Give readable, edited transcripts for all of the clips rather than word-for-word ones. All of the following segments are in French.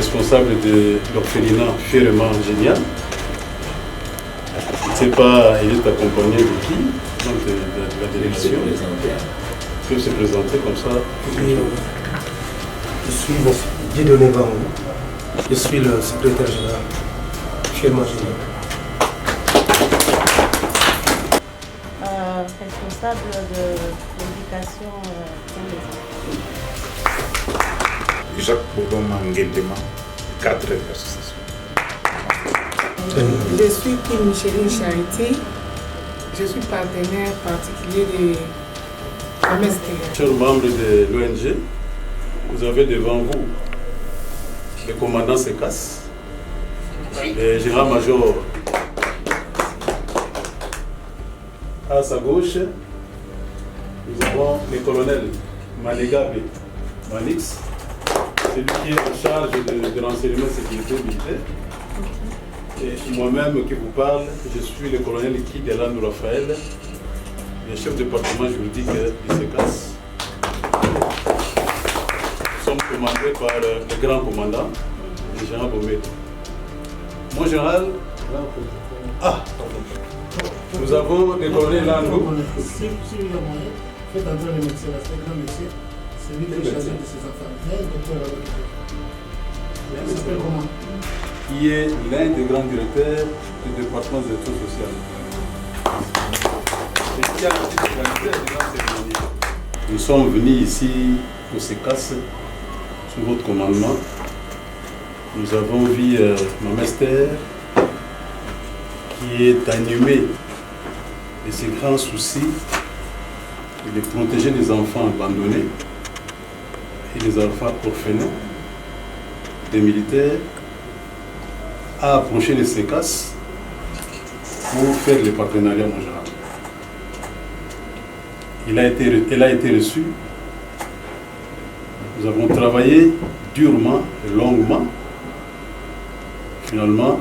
responsable de l'orphelinat Fièrement Génial. Je ne sais pas, il est accompagné de qui? Donc de la délégation. Il peut se présenter comme ça. Je suis Dieudonné Vamou. Je suis le secrétaire général Fièrement Génial. Responsable de l'éducation pour les enfants. Jacques Boudon Manguendema, cadre de l'association. Je suis Kim Micheline Charité. Je suis partenaire particulier de MST. Chers membres de l'ONG, vous avez devant vous le commandant Sekas, le général-major. À sa gauche, nous avons le colonel Manégabe Manix, celui qui est en charge de l'enseignement sécurité militaire. Et moi-même qui vous parle, je suis le colonel Kidelano Raphaël, le chef du département juridique de SECAS. Nous sommes commandés par le grand commandant, le général Bomé. Mon général, nous avons le colonel Lando. Si vous avez moyen, faites entrer le médecin, c'est un grand médecin, c'est lui qui est chargé de ses enfants. Il s'appelle comment? Qui est l'un des grands directeurs du département des études sociales. Et qui a la titulaire des grands cérémonies. Nous sommes venus ici au SECAS sous votre commandement. Nous avons vu Maman Esther qui est animée de ces grands soucis de protéger les enfants abandonnés et les enfants orphelins des militaires, a approché les SECAS pour faire le partenariat mondial. Elle a été reçue. Nous avons travaillé durement et longuement. Finalement,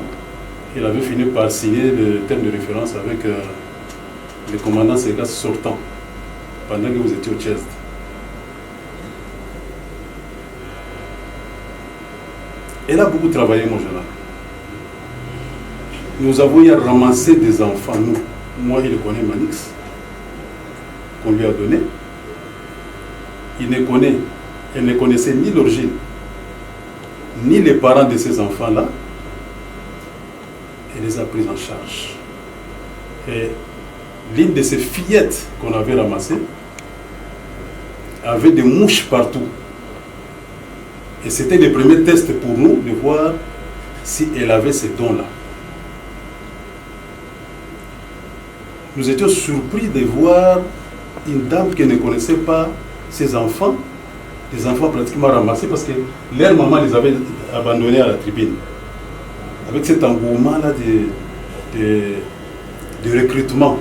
il avait fini par signer le terme de référence avec le commandant SECAS sortant pendant que vous étiez au Tchèque. Elle a beaucoup travaillé, mon général. Nous avons eu à ramasser des enfants, nous. Moi, il connaît Manix, qu'on lui a donné. Elle ne connaissait ni l'origine, ni les parents de ces enfants-là. Elle les a pris en charge. Et l'une de ces fillettes qu'on avait ramassées avait des mouches partout. Et c'était le premier test pour nous de voir si elle avait ces dons-là. Nous étions surpris de voir une dame qui ne connaissait pas ses enfants, des enfants pratiquement ramassés parce que leur maman les avait abandonnés à la tribune. Avec cet engouement-là de recrutement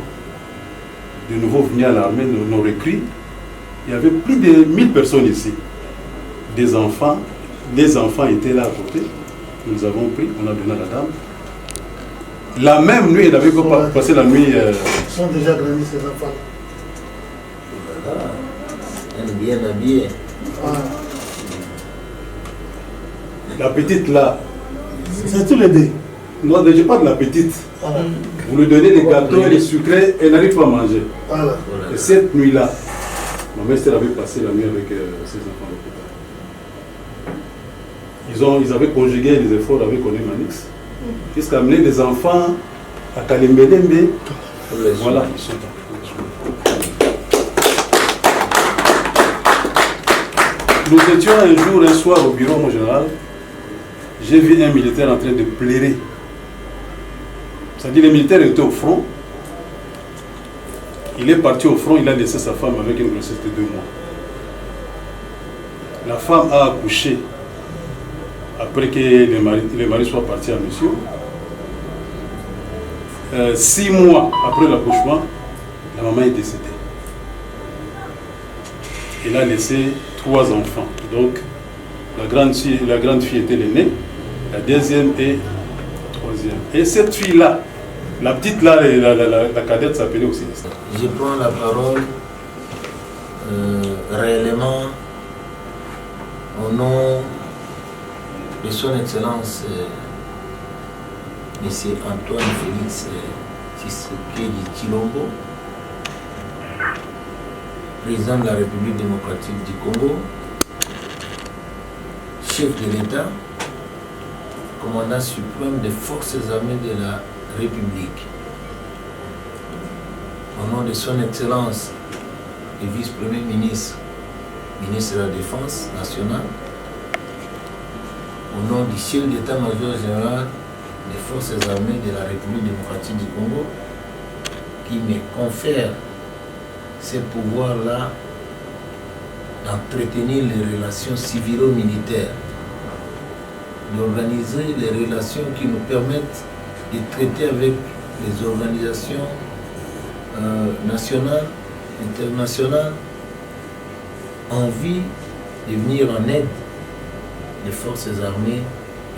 de nouveaux venus à l'armée, nos recrues, il y avait plus de 1000 personnes ici. Des enfants, les enfants étaient là à côté, nous les avons pris, on a donné à la dame. La même nuit, elle avait passé la nuit. Ils sont déjà grandis ces enfants. Voilà, elle est bien habillée. La petite là. C'est tous les deux. Non, je parle de la petite. Vous lui donnez les gâteaux et les sucrés, elle n'arrive pas à manger. Voilà. Et cette nuit-là, ma mère avait passé la nuit avec ses enfants. Ils avaient conjugué les efforts avec Onemanix. Jusqu'à amener des enfants à Kalimbelembe. Voilà, ils sont là. Nous étions un soir au bureau, mon général. J'ai vu un militaire en train de pleurer. C'est-à-dire, le militaire était au front. Il est parti au front, il a laissé sa femme avec une grossesse de 2 mois. La femme a accouché après que le mari soit parti à mission. 6 mois après l'accouchement, la maman est décédée. Elle a laissé 3 enfants. Donc, la grande fille était l'aînée, la deuxième et la troisième. Et cette fille-là, la petite là, la cadette s'appelait aussi. Je prends la parole réellement au nom de son Excellence M. Antoine Félix Tshisekedi Tshilombo, président de la République démocratique du Congo, chef de l'État, commandant suprême des forces armées de la République. Au nom de son Excellence le vice-premier ministre, ministre de la Défense nationale, au nom du chef d'état-major général des forces armées de la République démocratique du Congo, qui me confère ce pouvoir-là d'entretenir les relations civilo-militaires, d'organiser les relations qui nous permettent de traiter avec les organisations nationales, internationales, en vue de venir en aide des forces armées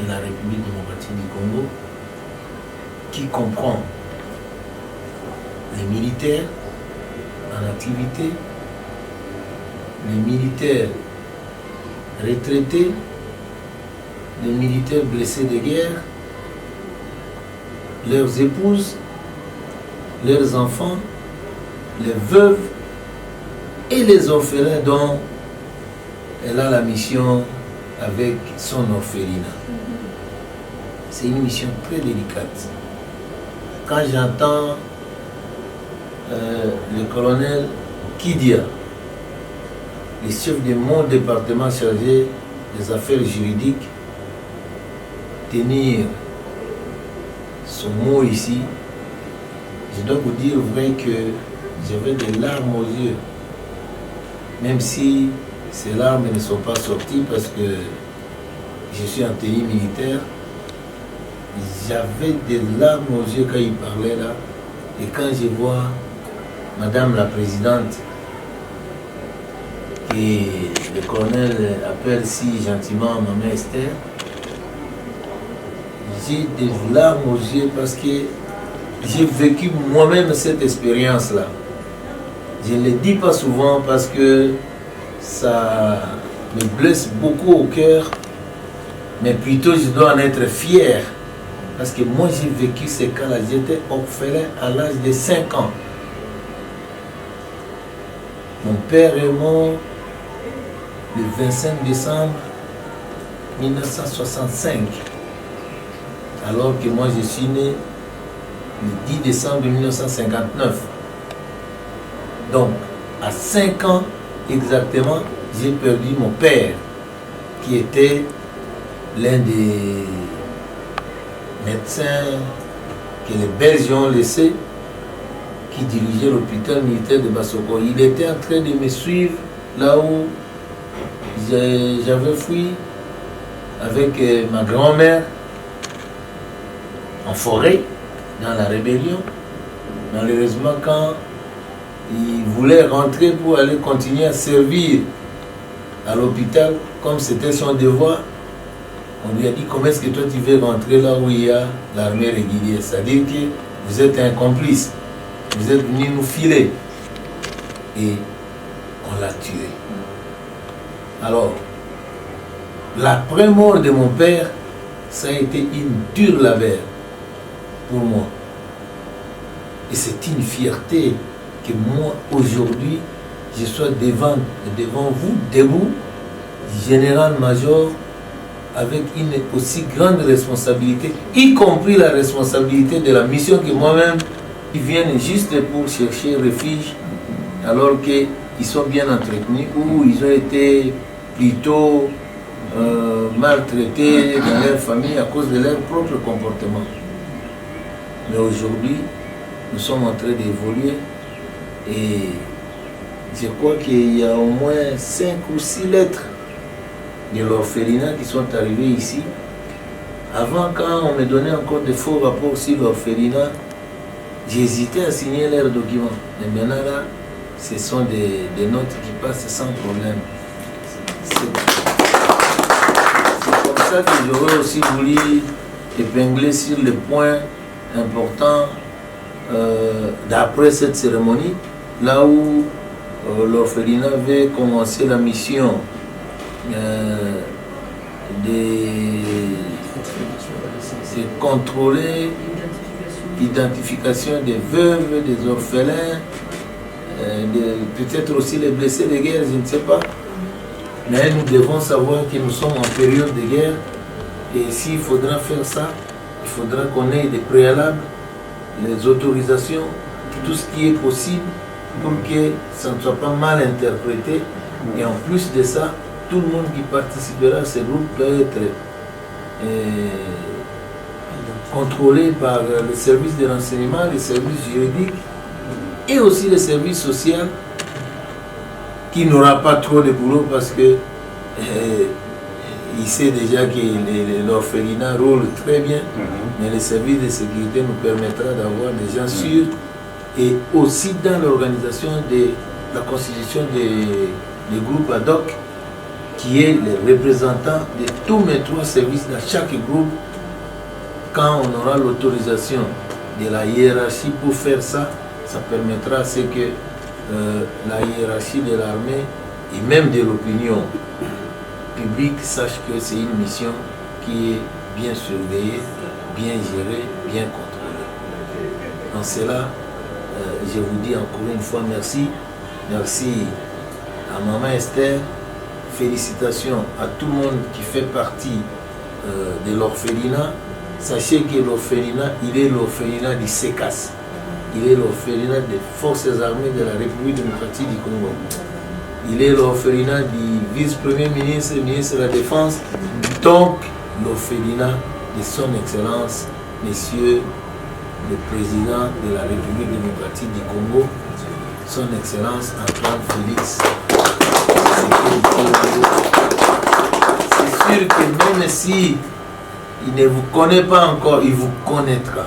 de la République démocratique du Congo, qui comprend les militaires en activité, les militaires retraités, les militaires blessés de guerre, leurs épouses, leurs enfants, les veuves et les orphelins dont elle a la mission avec son orphelinat. C'est une mission très délicate. Quand j'entends le colonel Kidia, le chef de mon département chargé des affaires juridiques, tenir son mot ici, je dois vous dire vrai que j'avais des larmes aux yeux, même si ces larmes ne sont pas sorties parce que je suis en tenue militaire. J'avais des larmes aux yeux quand il parlait là, et quand je vois Madame la Présidente, que le colonel appelle si gentiment Maman Esther, j'ai des larmes aux yeux parce que j'ai vécu moi-même cette expérience-là. Je ne le dis pas souvent parce que ça me blesse beaucoup au cœur, mais plutôt je dois en être fier. Parce que moi j'ai vécu ces cas-là. J'étais orphelin à l'âge de 5 ans. Mon père est mort le 25 décembre 1965. Alors que moi je suis né le 10 décembre 1959. Donc, à 5 ans exactement, j'ai perdu mon père, qui était l'un des médecins que les Belges ont laissé, qui dirigeait l'hôpital militaire de Bassoko. Il était en train de me suivre là où j'avais fui avec ma grand-mère en forêt, dans la rébellion. Malheureusement, quand il voulait rentrer pour aller continuer à servir à l'hôpital, comme c'était son devoir, on lui a dit: comment est-ce que toi tu veux rentrer là où il y a l'armée régulière? C'est-à-dire que vous êtes un complice, vous êtes venu nous filer. Et on l'a tué. Alors, l'après-mort de mon père, ça a été une dure labeur pour moi. Et c'est une fierté que moi, aujourd'hui, je sois devant vous, debout, général-major, avec une aussi grande responsabilité, y compris la responsabilité de la mission que moi-même, ils viennent juste pour chercher refuge, alors qu'ils sont bien entretenus, ou ils ont été plutôt maltraités dans leur famille à cause de leur propre comportement. Mais aujourd'hui, nous sommes en train d'évoluer et je crois qu'il y a au moins 5 ou 6 lettres de l'orphelinat qui sont arrivées ici. Avant, quand on me donnait encore de faux rapports sur l'orphelinat, j'hésitais à signer leurs documents. Mais maintenant, là, ce sont des notes qui passent sans problème. C'est comme ça que j'aurais aussi voulu épingler sur les points importants d'après cette cérémonie, là où l'orphelinat avait commencé la mission de de contrôler l'identification des veuves, des orphelins, peut-être aussi les blessés de guerre, je ne sais pas. Mais nous devons savoir que nous sommes en période de guerre et s'il faudra faire ça, il faudra qu'on ait des préalables, les autorisations, tout ce qui est possible pour que ça ne soit pas mal interprété. Et en plus de ça, tout le monde qui participera à ces groupes doit être contrôlé par les services de renseignement, les services juridiques et aussi les services sociaux qui n'aura pas trop de boulot parce que il sait déjà que l'orphelinat roule très bien, mais les services de sécurité nous permettra d'avoir des gens sûrs et aussi dans l'organisation de la constitution des groupes ad hoc qui est les représentants de tous mes 3 services dans chaque groupe. Quand on aura l'autorisation de la hiérarchie pour faire ça, ça permettra à ce que la hiérarchie de l'armée et même de l'opinion publique sache que c'est une mission qui est bien surveillée, bien gérée, bien contrôlée. En cela, je vous dis encore une fois merci. Merci à Maman Esther. Félicitations à tout le monde qui fait partie de l'orphelinat. Sachez que l'orphelinat, il est l'orphelinat du SECAS. Il est l'orphelinat des forces armées de la République démocratique du Congo. Il est l'orphelinat du vice-premier ministre, ministre de la Défense. Donc, l'orphelinat de son Excellence, Monsieur le Président de la République démocratique du Congo, son Excellence Antoine Félix. C'est sûr que même si il ne vous connaît pas encore, il vous connaîtra.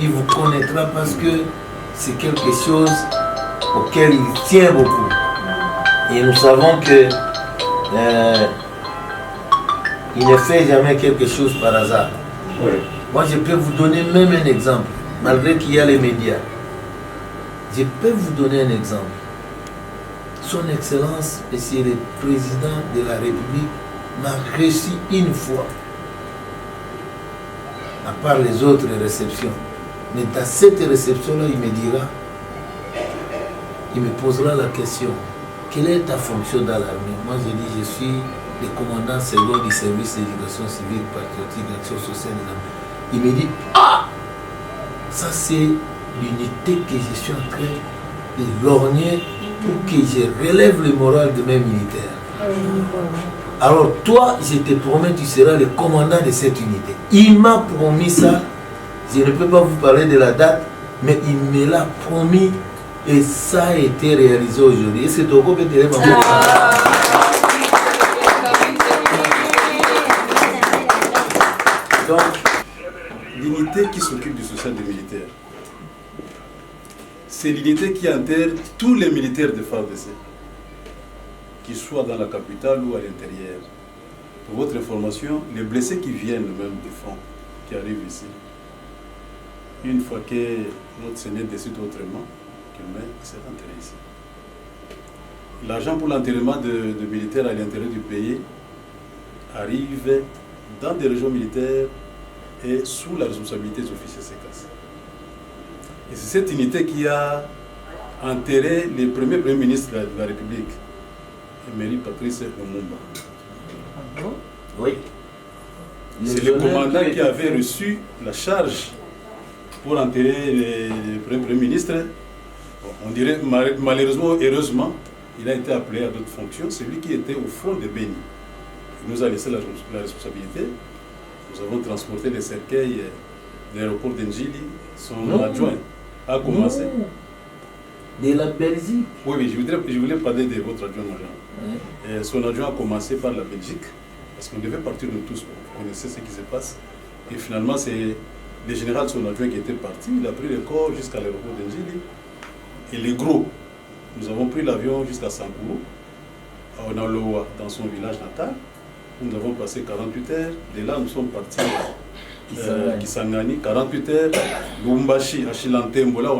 Il vous connaîtra parce que c'est quelque chose auquel il tient beaucoup. Et nous savons que il ne fait jamais quelque chose par hasard. Moi, je peux vous donner même un exemple, malgré qu'il y a les médias. Je peux vous donner un exemple. Son Excellence, Monsieur le Président de la République, m'a reçu une fois, à part les autres réceptions. Mais dans cette réception-là, il me dira, il me posera la question, quelle est ta fonction dans l'armée? Moi, je dis, je suis le commandant second du service d'éducation civile, patriotique, action sociale des armées. Il me dit, ah, ça c'est l'unité que je suis en train de lorgner pour que je relève le moral de mes militaires. Alors toi, je te promets, tu seras le commandant de cette unité. Il m'a promis ça. Je ne peux pas vous parler de la date, mais il me l'a promis et ça a été réalisé aujourd'hui. Et c'est Togo Bétélé. Donc, l'unité qui s'occupe du social des militaires, c'est l'unité qui intègre tous les militaires de FARDC, qu'ils soient dans la capitale ou à l'intérieur. Pour votre information, les blessés qui viennent même du front, qui arrivent ici, une fois que notre Seigneur décide autrement, qu'il s'est enterré ici. L'argent pour l'enterrement de militaires à l'intérieur du pays arrive dans des régions militaires et sous la responsabilité des officiers SECAS. Et c'est cette unité qui a enterré le premier ministre de la République, Emery Patrice Lumumba. Oui. C'est le commandant qui avait reçu la charge pour enterrer le premier ministre. Bon, on dirait malheureusement, heureusement, il a été appelé à d'autres fonctions. C'est lui qui était au fond de Béni. Il nous a laissé la responsabilité. Nous avons transporté les cercueils de l'aéroport d'Njili. Son adjoint a commencé. De la Belgique? Oui, je voulais parler de votre adjoint-major. Son adjoint a commencé par la Belgique, parce qu'on devait partir de tous. On connaissait ce qui se passe. Et finalement, c'est le général, son adjoint, qui était parti. Il a pris le corps jusqu'à l'aéroport d'Njili. Et les gros, nous avons pris l'avion jusqu'à Sankuru, à Onaloa, dans son village natal. Nous avons passé 48 heures. De là, nous sommes partis à Kisangani, 48 heures. Lumbashi, à Chilantembo, là,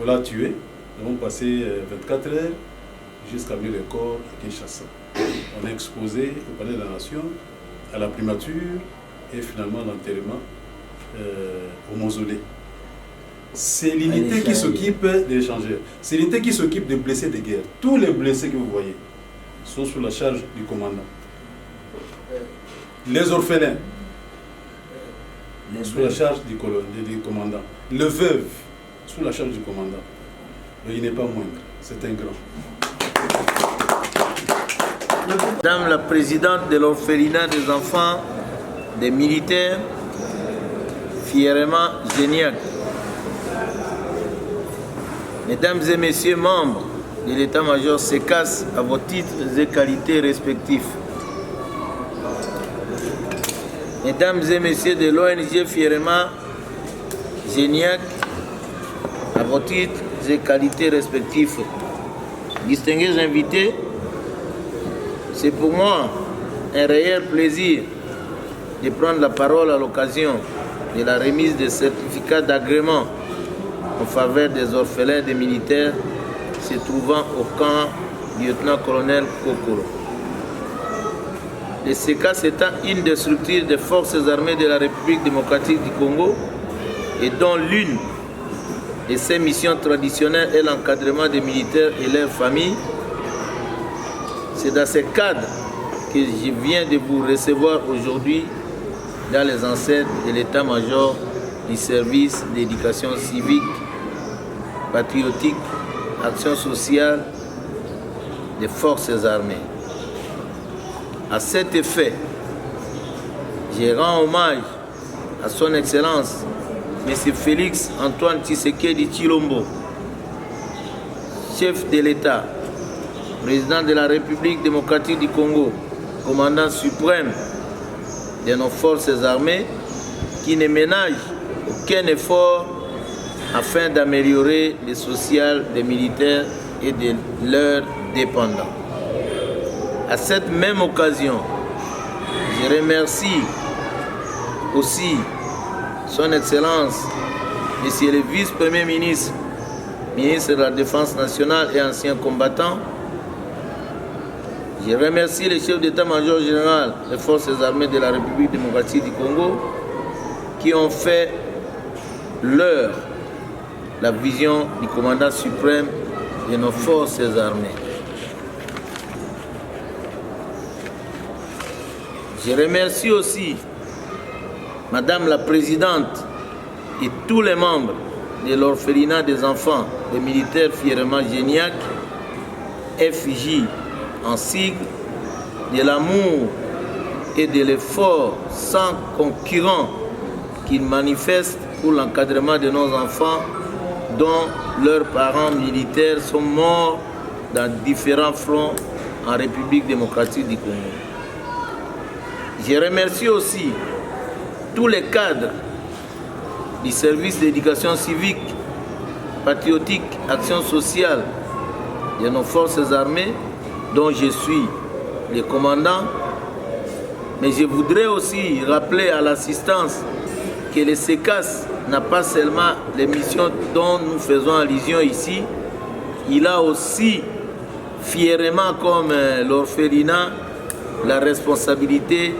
on l'a tué. Nous avons passé 24 heures jusqu'à amener le corps à Kinshasa. On a exposé au Palais de la Nation, à la primature, et finalement l'enterrement au mausolée. C'est l'unité qui s'occupe d'échanger. C'est l'unité qui s'occupe des blessés de guerre. Tous les blessés que vous voyez sont sous la charge du commandant. Les orphelins, sous la charge du commandant. Le veuve, sous la charge du commandant. Et il n'est pas moindre, c'est un grand. Madame la présidente de l'orphelinat des enfants des militaires, fièrement Géniac. Mesdames et messieurs membres de l'état-major SECAS à vos titres et qualités respectifs. Mesdames et messieurs de l'ONG fièrement Géniac à vos titres et qualités respectifs. Distingués invités, c'est pour moi un réel plaisir de prendre la parole à l'occasion de la remise des certificats d'agrément en faveur des orphelins des militaires se trouvant au camp lieutenant-colonel Kokoro. Le SECAS étant une des structures des forces armées de la République démocratique du Congo et dont l'une de ses missions traditionnelles est l'encadrement des militaires et leurs familles, c'est dans ce cadre que je viens de vous recevoir aujourd'hui dans les enceintes de l'état-major du service d'éducation civique, patriotique, action sociale des forces armées. À cet effet, je rends hommage à son Excellence, M. Félix Antoine Tshisekedi Tshilombo, chef de l'État, président de la République démocratique du Congo, commandant suprême de nos forces armées, qui ne ménage aucun effort afin d'améliorer le social des militaires et de leurs dépendants. À cette même occasion, je remercie aussi son Excellence, Monsieur le Vice-Premier ministre, ministre de la Défense nationale et ancien combattant. Je remercie le chef d'état-major général des forces armées de la République démocratique du Congo qui ont fait leur la vision du commandant suprême de nos forces armées. Je remercie aussi Madame la Présidente et tous les membres de l'orphelinat des enfants des militaires fièrement Géniac, FJ en sigle, de l'amour et de l'effort sans concurrent qu'ils manifestent pour l'encadrement de nos enfants dont leurs parents militaires sont morts dans différents fronts en République démocratique du Congo. Je remercie aussi tous les cadres du service d'éducation civique, patriotique, action sociale de nos forces armées, dont je suis le commandant. Mais je voudrais aussi rappeler à l'assistance que le SECAS n'a pas seulement les missions dont nous faisons allusion ici, il a aussi fièrement comme l'orphelinat la responsabilité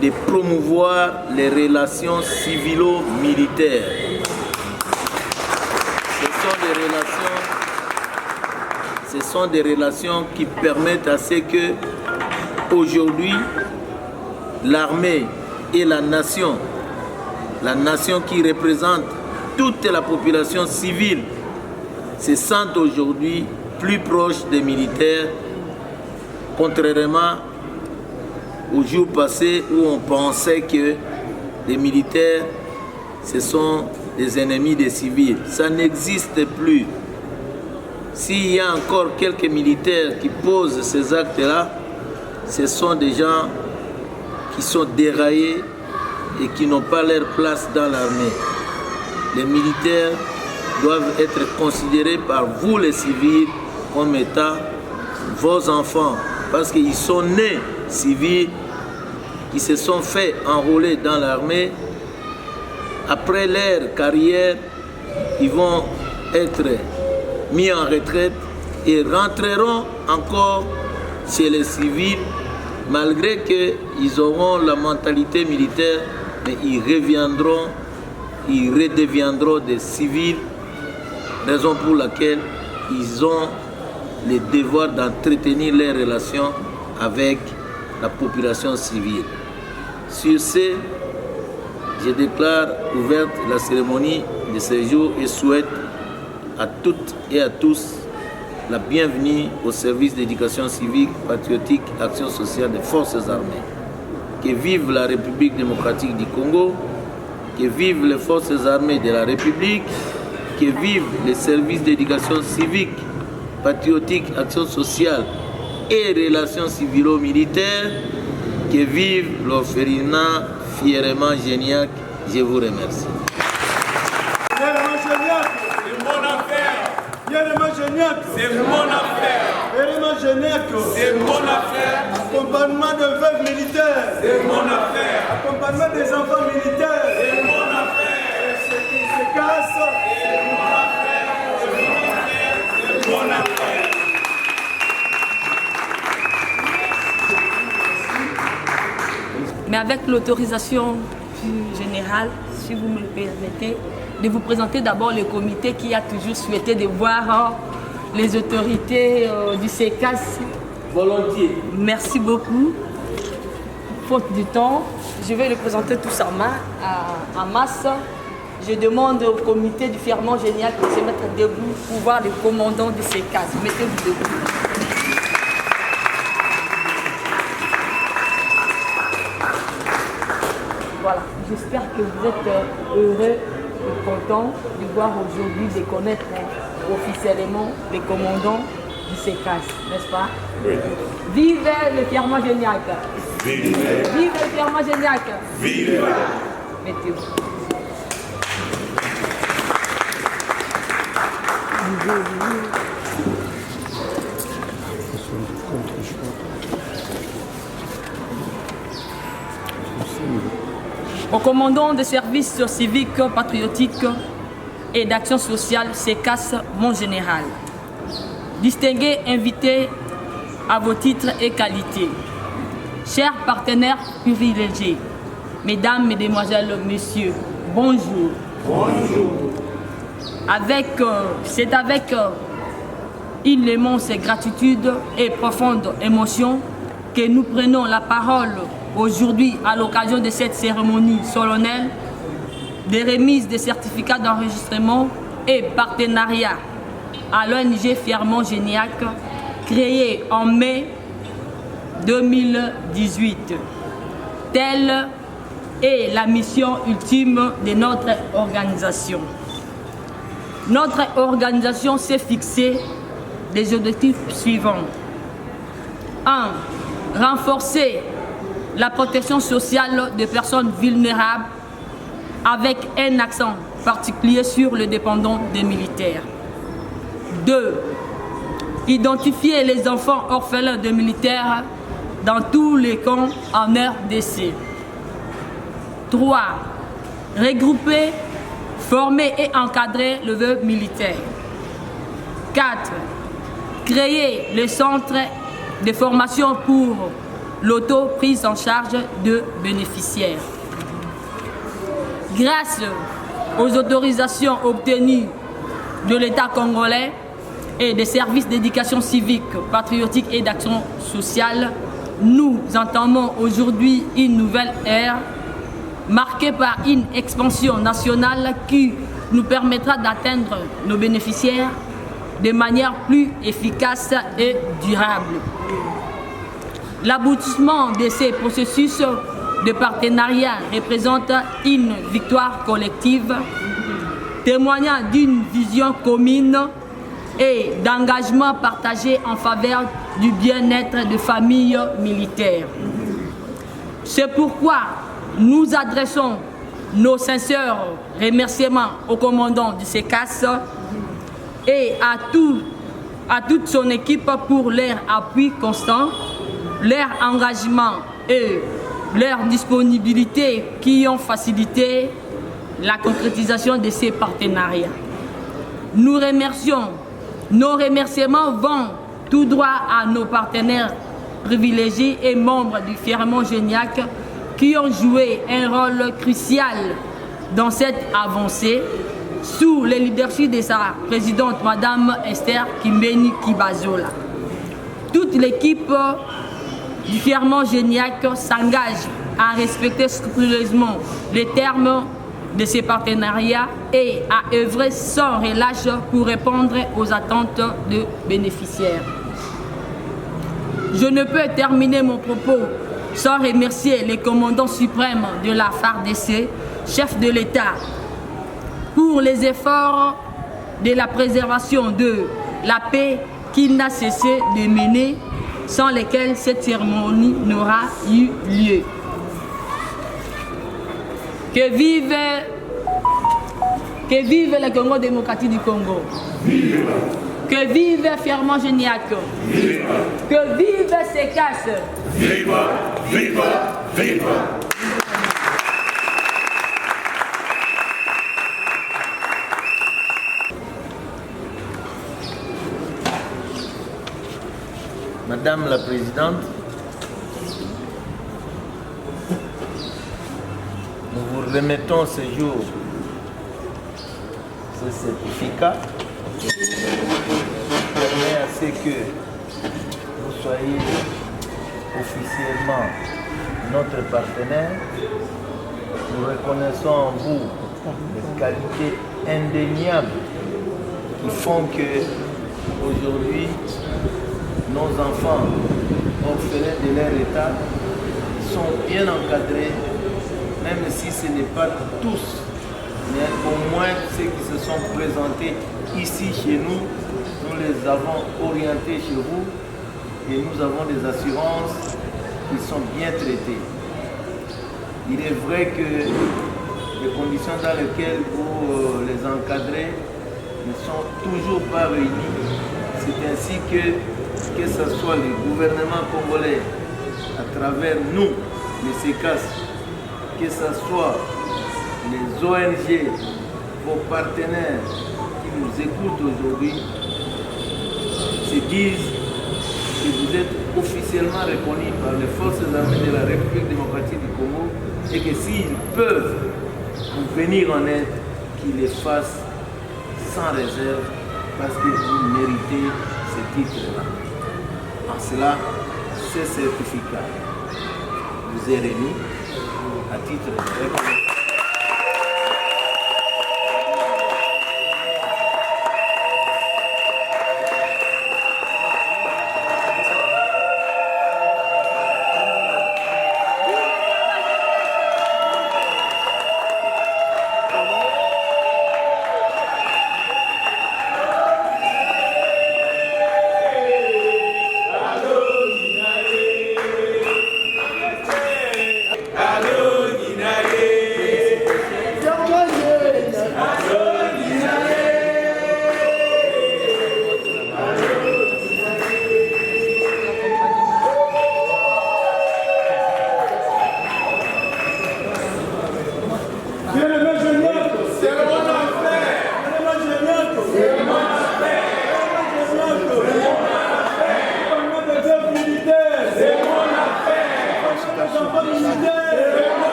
de promouvoir les relations civilo-militaires. Ce sont des relations qui permettent à ce que aujourd'hui l'armée et la nation qui représente toute la population civile, se sentent aujourd'hui plus proches des militaires, contrairement aux jours passés où on pensait que les militaires, ce sont des ennemis des civils. Ça n'existe plus. S'il y a encore quelques militaires qui posent ces actes-là, ce sont des gens qui sont déraillés et qui n'ont pas leur place dans l'armée. Les militaires doivent être considérés par vous les civils comme étant vos enfants, parce qu'ils sont nés civils, qui se sont fait enrôler dans l'armée. Après leur carrière, ils vont être mis en retraite et rentreront encore chez les civils malgré qu'ils auront la mentalité militaire, mais ils redeviendront des civils, raison pour laquelle ils ont le devoir d'entretenir les relations avec la population civile. Sur ce, je déclare ouverte la cérémonie de ce jour et souhaite à toutes et à tous la bienvenue au service d'éducation civique, patriotique, action sociale des forces armées. Que vive la République démocratique du Congo, que vivent les forces armées de la République, que vivent les services d'éducation civique, patriotique, action sociale et relations civilo-militaires, que vive l'orphelinat fièrement Géniac. Je vous remercie. C'est mon affaire. C'est mon affaire. Accompagnement de veuves militaires. C'est mon affaire. Accompagnement des enfants militaires. C'est mon affaire. Ce qui se casse. C'est mon affaire. C'est mon affaire. Mais avec l'autorisation du général, si vous me le permettez, de vous présenter d'abord le comité qui a toujours souhaité de voir les autorités du CECAS. Volontiers. Merci beaucoup. Faute du temps, je vais le présenter tous en masse. Je demande au comité du Fièrement Génial de se mettre debout pour voir le commandant du CECAS. Mettez-vous debout. Voilà, j'espère que vous êtes heureux et contents de voir aujourd'hui, de connaître officiellement les commandants du CECAS, n'est-ce pas? Oui. Vive le Fièrement Génial. Vive. Vive le Fièrement Génial. Vive. Mettez-vous. Au commandant des services civiques, patriotiques et d'action sociale, CECAS, mon général. Distingués invités à vos titres et qualités. Chers partenaires privilégiés, mesdames, mesdemoiselles, messieurs, bonjour. Bonjour. C'est avec une immense gratitude et profonde émotion que nous prenons la parole aujourd'hui à l'occasion de cette cérémonie solennelle de remise des certificats d'enregistrement et partenariat à l'ONG Fièrement Géniac, créée en mai 2018. Telle est la mission ultime de notre organisation. Notre organisation s'est fixé des objectifs suivants. 1. Renforcer la protection sociale des personnes vulnérables avec un accent particulier sur les dépendants des militaires. 2. Identifier les enfants orphelins de militaires dans tous les camps en RDC. 3. Regrouper, former et encadrer le veuve militaire. 4. Créer le centre de formation pour l'auto-prise en charge de bénéficiaires. Grâce aux autorisations obtenues de l'État congolais et des services d'éducation civique, patriotique et d'action sociale, nous entamons aujourd'hui une nouvelle ère marquée par une expansion nationale qui nous permettra d'atteindre nos bénéficiaires de manière plus efficace et durable. L'aboutissement de ces processus de partenariat représente une victoire collective, témoignant d'une vision commune et d'engagement partagé en faveur du bien-être des familles militaires. C'est pourquoi nous adressons nos sincères remerciements au commandant du CECAS et à toute son équipe pour leur appui constant, leur engagement et leur disponibilité qui ont facilité la concrétisation de ces partenariats. Nos remerciements vont tout droit à nos partenaires privilégiés et membres du Firmament Géniac qui ont joué un rôle crucial dans cette avancée sous le leadership de sa présidente, Madame Esther Kimbeni Kibazola. Toute l'équipe du Firmament Géniac s'engage à respecter scrupuleusement les termes de ces partenariats et à œuvrer sans relâche pour répondre aux attentes de bénéficiaires. Je ne peux terminer mon propos sans remercier le commandant suprême de la FARDC, chef de l'État, pour les efforts de la préservation de la paix qu'il n'a cessé de mener, sans lesquels cette cérémonie n'aura eu lieu. Que vive le Congo démocratique du Congo. Vive. Que vive Firmament Géniac. Vive. Que vive Secas. Vive. Vive. Vive. Madame la Présidente, nous vous remettons ce jour ce certificat qui permet à ce que vous soyez officiellement notre partenaire. Nous reconnaissons en vous les qualités indéniables qui font que aujourd'hui nos enfants orphelins de leur état sont bien encadrés, même si ce n'est pas tous, mais au moins ceux qui se sont présentés ici chez nous, nous les avons orientés chez vous et nous avons des assurances qui sont bien traitées. Il est vrai que les conditions dans lesquelles vous les encadrez ne sont toujours pas réunies. C'est ainsi que ce soit le gouvernement congolais à travers nous, les SECAS, que ce soit les ONG, vos partenaires qui nous écoutent aujourd'hui, se disent que vous êtes officiellement reconnus par les forces armées de la République démocratique du Congo et que s'ils peuvent vous venir en aide, qu'ils les fassent sans réserve parce que vous méritez ce titre-là. En cela, ce certificat vous est remis à titre de reconnaissance.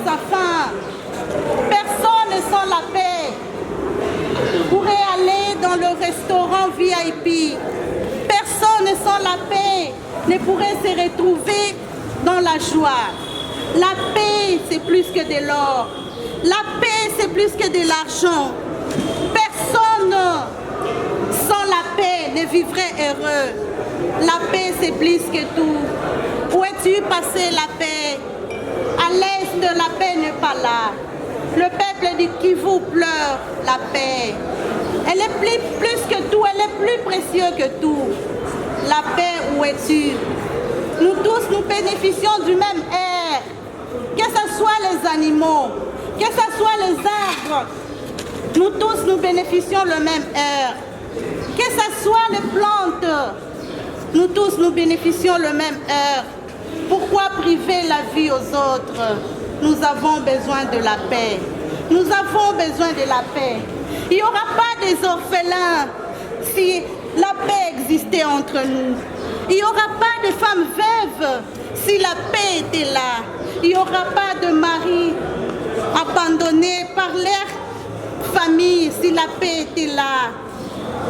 sa fin. Personne sans la paix pourrait aller dans le restaurant VIP. Personne sans la paix ne pourrait se retrouver dans la joie. La paix, c'est plus que de l'or. La paix, c'est plus que de l'argent. Personne sans la paix ne vivrait heureux. La paix, c'est plus que tout. Où es-tu passé la paix? À l'est, la paix n'est pas là. Le peuple du Kivu pleure la paix. Elle est plus que tout, elle est plus précieuse que tout. La paix, où es-tu? Nous tous, nous bénéficions du même air. Que ce soit les animaux, que ce soit les arbres, nous tous, nous bénéficions le même air. Que ce soit les plantes, nous tous, nous bénéficions le même air. Pourquoi priver la vie aux autres? Nous avons besoin de la paix. Nous avons besoin de la paix. Il n'y aura pas des orphelins si la paix existait entre nous. Il n'y aura pas de femmes veuves si la paix était là. Il n'y aura pas de maris abandonnés par leur famille si la paix était là.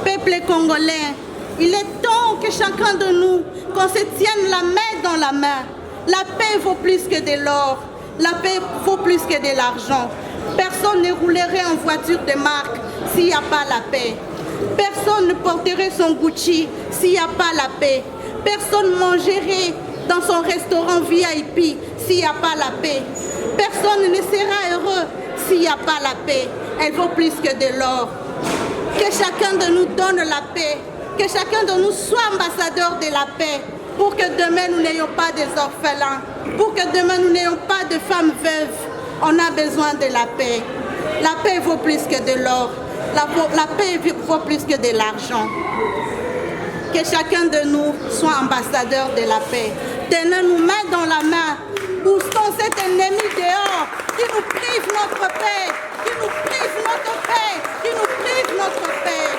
Peuple congolais, il est temps que chacun de nous, qu'on se tienne la main dans la main. La paix vaut plus que de l'or. La paix vaut plus que de l'argent. Personne ne roulerait en voiture de marque s'il n'y a pas la paix. Personne ne porterait son Gucci s'il n'y a pas la paix. Personne ne mangerait dans son restaurant VIP s'il n'y a pas la paix. Personne ne sera heureux s'il n'y a pas la paix. Elle vaut plus que de l'or. Que chacun de nous donne la paix. Que chacun de nous soit ambassadeur de la paix. Pour que demain nous n'ayons pas des orphelins. Pour que demain nous n'ayons pas de femmes veuves. On a besoin de la paix. La paix vaut plus que de l'or. La paix vaut plus que de l'argent. Que chacun de nous soit ambassadeur de la paix. Tenons-nous main dans la main. Poussons cet ennemi dehors qui nous prive notre paix, qui nous prive notre paix, qui nous prive notre paix.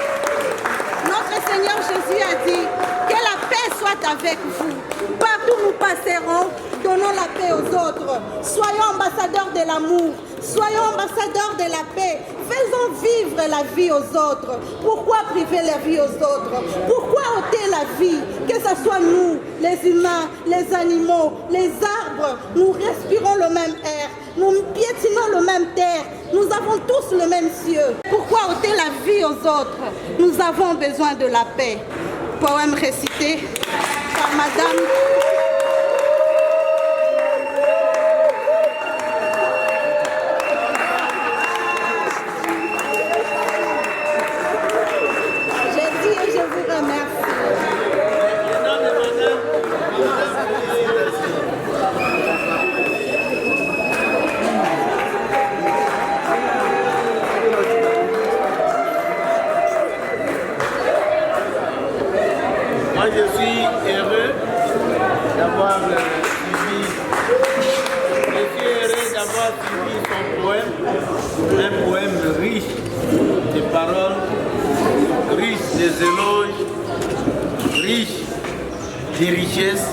Notre Seigneur Jésus a dit que la paix soit avec vous. Partout où nous passerons, donnons la paix aux autres. Soyons ambassadeurs de l'amour. Soyons ambassadeurs de la paix. Faisons vivre la vie aux autres. Pourquoi priver la vie aux autres? Pourquoi ôter la vie? Que ce soit nous, les humains, les animaux, les arbres, nous respirons le même air. Nous piétinons le même terre. Nous avons tous le même cieux. Pourquoi ôter la vie aux autres? Nous avons besoin de la paix. Poème récité par Madame. Je suis heureux d'avoir suivi son poème, un poème riche de paroles, riche des éloges, riche des richesses.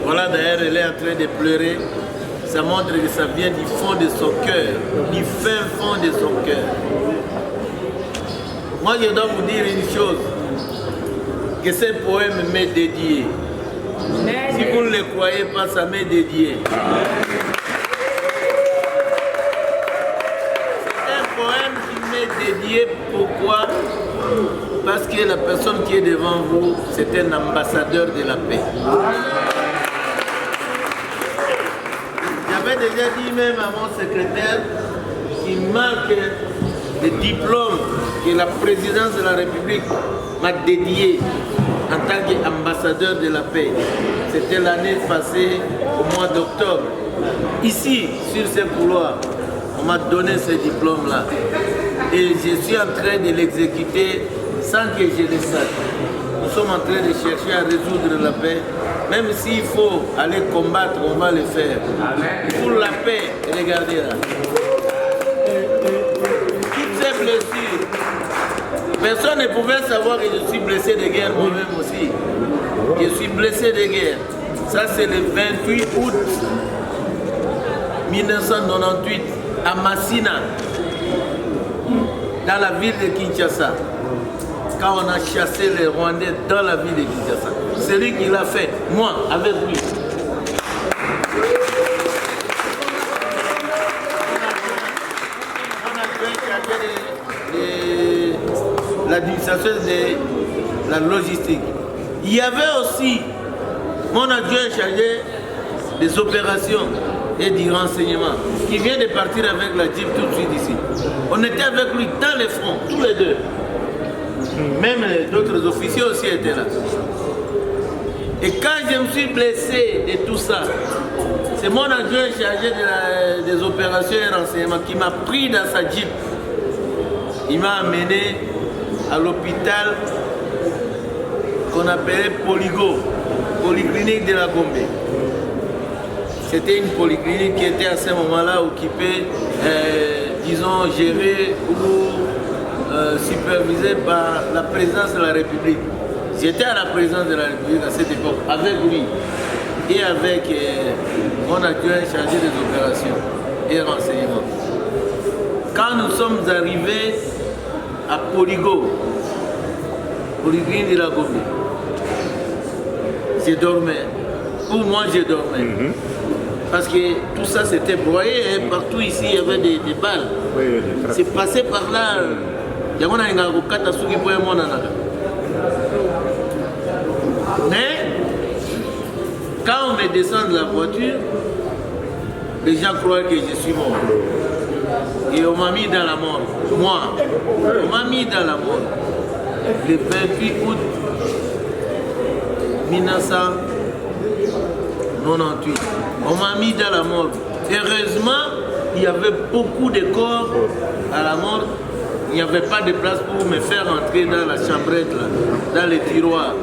Voilà, d'ailleurs, elle est en train de pleurer. Ça montre que ça vient du fond de son cœur, du fin fond de son cœur. Moi, je dois vous dire une chose, que ce poème m'est dédié. Si vous ne le croyez pas, ça m'est dédié. C'est un poème qui m'est dédié. Pourquoi? Parce que la personne qui est devant vous, c'est un ambassadeur de la paix. J'avais déjà dit même à mon secrétaire qu'il manque des diplômes que la présidence de la République m'a dédié en tant qu'ambassadeur de la paix. C'était l'année passée, au mois d'octobre. Ici, sur ce couloir, on m'a donné ce diplôme-là. Et je suis en train de l'exécuter sans que je le sache. Nous sommes en train de chercher à résoudre la paix. Même s'il faut aller combattre, on va le faire. Pour la paix, regardez là. Toutes ces blessures, personne ne pouvait savoir que je suis blessé de guerre moi-même aussi. Je suis blessé de guerre. Ça c'est le 28 août 1998 à Massina, dans la ville de Kinshasa, quand on a chassé les Rwandais dans la ville de Kinshasa. C'est lui qui l'a fait, moi, avec lui. L'administration de la logistique. Il y avait aussi mon adjoint chargé des opérations et du renseignement qui vient de partir avec la Jeep tout de suite ici. On était avec lui dans les fronts, tous les deux. Même d'autres officiers aussi étaient là. Et quand je me suis blessé de tout ça, c'est mon adjoint chargé des opérations et renseignements qui m'a pris dans sa Jeep. Il m'a amené à l'hôpital qu'on appelait Polyclinique de la Gombe. C'était une polyclinique qui était à ce moment-là occupée, disons, gérée ou supervisée par la présidence de la République. J'étais à la présidence de la République à cette époque, avec lui et avec mon adjoint chargé des opérations et renseignements. Quand nous sommes arrivés à Polyclinique de la Gombe, je dormais. Pour moi, je dormais. Parce que tout ça c'était broyé, hein. Partout ici il y avait des balles. C'est passé par là. Mais quand on me descend de la voiture, les gens croient que je suis mort. Et on m'a mis dans la mort. Moi, on m'a mis dans la mort. Le 28 août 1998. On m'a mis dans la mort. Heureusement, il y avait beaucoup de corps à la mort. Il n'y avait pas de place pour me faire entrer dans la chambrette, là, dans les tiroirs.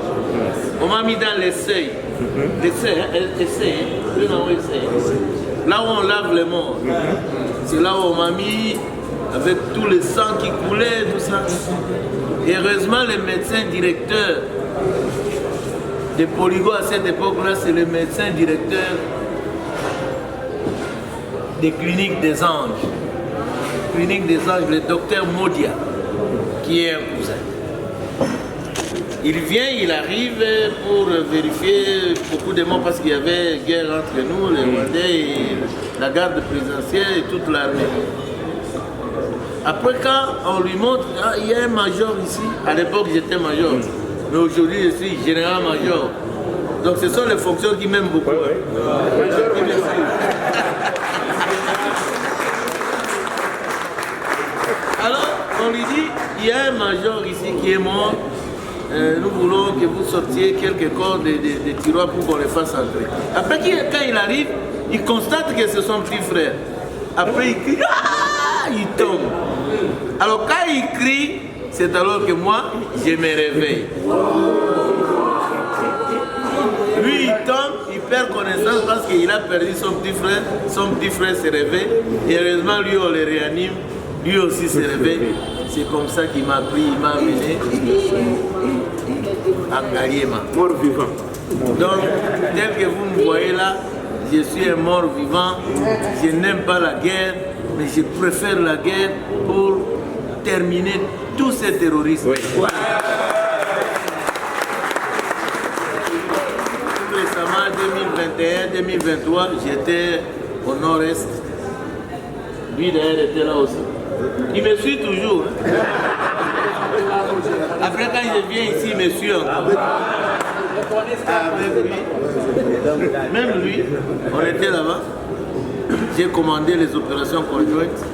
On m'a mis dans l'essai. L'essai, là où on lave les morts. C'est là où on m'a mis avec tout le sang qui coulait, tout ça. Heureusement, le médecin directeur de Polygo à cette époque-là, c'est le médecin directeur des cliniques des anges. Clinique des anges, le docteur Modia, qui est un cousin. Il vient, il arrive pour vérifier beaucoup de morts parce qu'il y avait guerre entre nous, les Rwandais et la garde présidentielle et toute l'armée. Après, quand on lui montre, ah, il y a un major ici, à l'époque j'étais major, mais aujourd'hui je suis général-major. Donc ce sont les fonctions qui m'aiment beaucoup. Alors, on lui dit, il y a un major ici qui est mort, nous voulons que vous sortiez quelques corps des tiroirs pour qu'on les fasse entrer. Après, quand il arrive, il constate que c'est son petit frère. Après, il crie, ah, il tombe. Alors, quand il crie, c'est alors que moi, je me réveille. Lui, il tombe, il perd connaissance parce qu'il a perdu son petit frère. Son petit frère se réveille. Et heureusement, lui, on le réanime. Lui aussi se réveille. C'est comme ça qu'il m'a pris, il m'a amené à Ngaliema. Mort vivant. Donc, tel que vous me voyez là, je suis un mort vivant. Je n'aime pas la guerre, mais je préfère la guerre pour terminer tous ces terroristes. Oui. Tout récemment, 2021-2023, j'étais au nord-est. Lui d'ailleurs était là aussi. Il me suit toujours. Après quand je viens ici, il me suit encore. Avec lui, même lui, on était là-bas. J'ai commandé les opérations conjointes.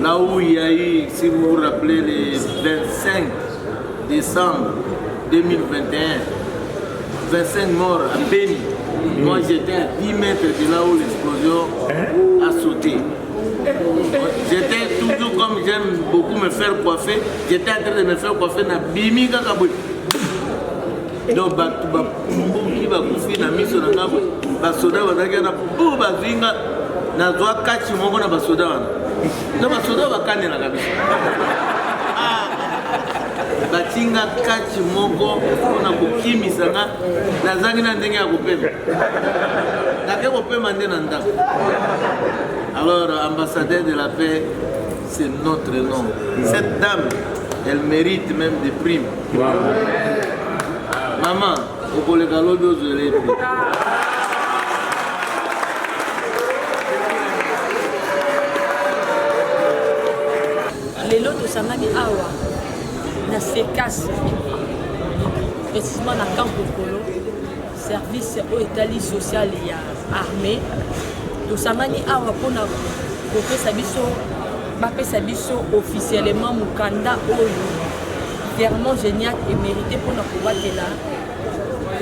Là où il y a eu, si vous vous rappelez, le 25 décembre 2021, 25 morts à Béni. Moi j'étais à 10 mètres de là où l'explosion a sauté. J'étais toujours comme j'aime beaucoup me faire coiffer, j'étais en train de me faire coiffer dans Bimi Kakaboué. Donc, qui va couper dans Misso Nangaboué, Basoda va dire pour Bazinga, n'a droit qu'à Chimoko na Basoda. Non, Basoda va canner la Gabi. Batinga kachi moko, on a beaucoup mis ça, na zangina ndenge ya kupema. Alors, ambassadeur de la paix, c'est notre nom. Cette dame, elle mérite même des primes. Maman, au Polegalo d'Ozolé. Les lots de Samani Awa, na séquence, précisément dans le camp Pokolo, service au Italie social et armée. De Samani Awa, pour nous officiellement Mukanda Oyo, vraiment génial et mérité pour nous pouvoir être là.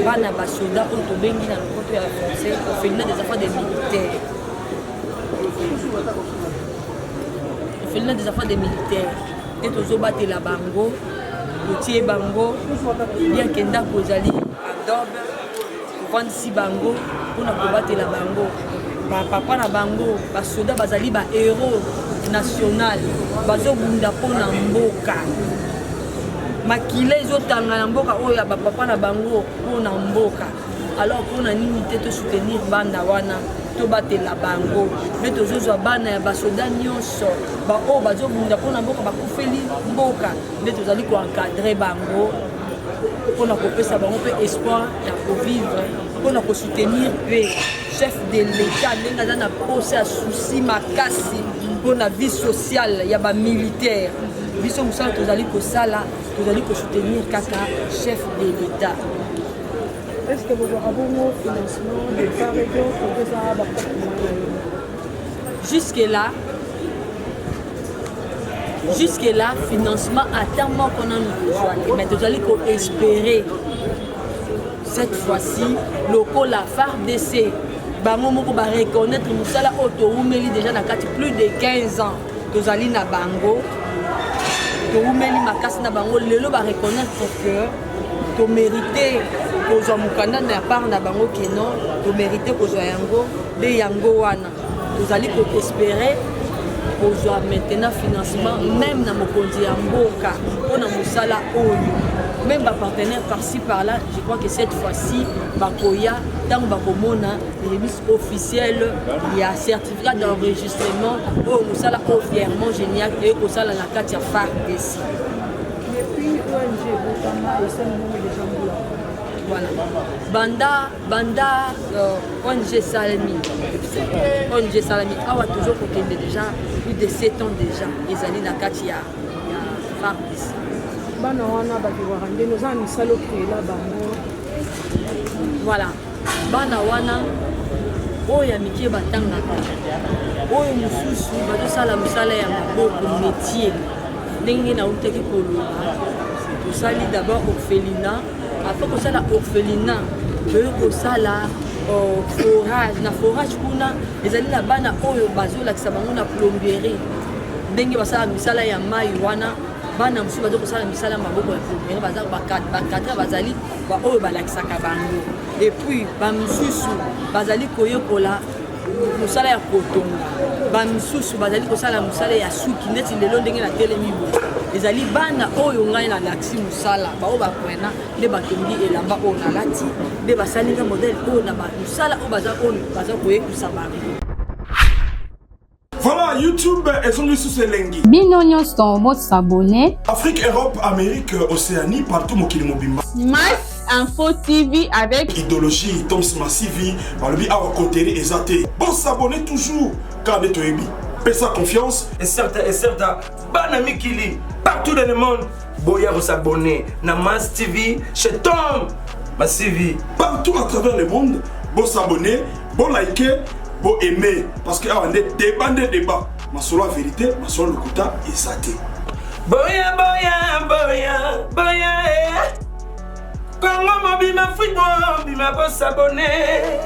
Bana basoda au Tobengi dans le côté français, au fait des affaires des militaires. Des affaires des militaires. Et tous battre la bango, le bango, bien kenda kozali adobe, prendre si bango pour na battre la bango. Papa na bango, basoda bazali ba héros national, bazo bunda pona mboka. Makile ezotanga na mboka oyo ba papa na bango pona mboka. Alors pour na nini te soutenir banda wana. La bango mais toujours bana ya basoda nyonso ba o bazo bunda pona mboka bakufeli mboka mais tozali ko encadrer bango pona kopesa bango pe espoir ya ko vivre pona ko soutenir pe chef de l'état ndenge aza na pose ya souci makasi pona vie sociale ya ba militaire biso musala tozali ko sala tozali ko soutenir kaka chef de l'état. Est-ce que vous aurez un bon financement de part et d'autre pour que ça Jusque-là, financement à tant qu'on a besoin. Mais nous allons espérer cette fois-ci, le la FARDC, Bango va reconnaître nous ça là autoroumeli déjà dans plus de 15 ans. Nous allons na bango, autoroumeli makasi na bango, lelo va reconnaître que tu mérites kozwa mukanda na part na bango keno to mériter kozwa yango de yango wana tozali ko espérer kozwa maintenant financement même na mokonzi ya mboka pona musala oyo même ba partenaire par-ci par-là. Je crois que cette fois-ci bakoya tant bakomona remise officielle il y a certificat d'enregistrement au musala fièrement génial et kozala na kati ya FARDC. Depuis ONG Botama et Saint-Louis de Jamboula. Voilà. Banda ONG Salami. ONG Salami a toujours côté déjà plus de 7 ans déjà. Les années na Katia FARDC. Bana wana bakiwarande nous avons misalo créé là bango. Voilà. Bana wana oya miki batanga. Oyo mususu bazo sala musala ya maboko métier. Ndenge na utaki kolo. Tout ça d'abord orphelinat. Après que ça la orphelinat, que ça la forage, na forage kuna, les alliés la bana oyo bazo la kisabango na plomberie. Dengue basa misala ya mai wana, bana musu bazo kosala misala maboko ya plomberie, baza bakatra bazali ba oyo ba la kisakabango. Et puis ba mususu bazali koyokola musala ya kotonga. Ba mususu bazali kosala musala ya suki neti lelo ndenge na telemi bo. Ezali bana oyo ngai na laksi musala ba o ba kwena le batongi elamba o na lati be basali ka modèle o na ba musala o baza koye kusabari. Voilà, YouTube et son sous Selengi. Binonyo sont mot s'abonner. Afrique, Europe, Amérique, Océanie, partout mokili mobimba. Mass Info TV avec idéologie Toms Massivi par le bi à côté et zaté. Bon s'abonner toujours car de toebi. Pesa confiance et certain banami kili partout dans le monde. Boya s'abonner na Mass TV chez Tom Massivi partout à travers le monde. Bon s'abonner, bon liker, bon aimer parce que on est débat ma solo vérité, ma solo lokuta et zaté. Boya Congo mobima fouille bima bon s'abonner.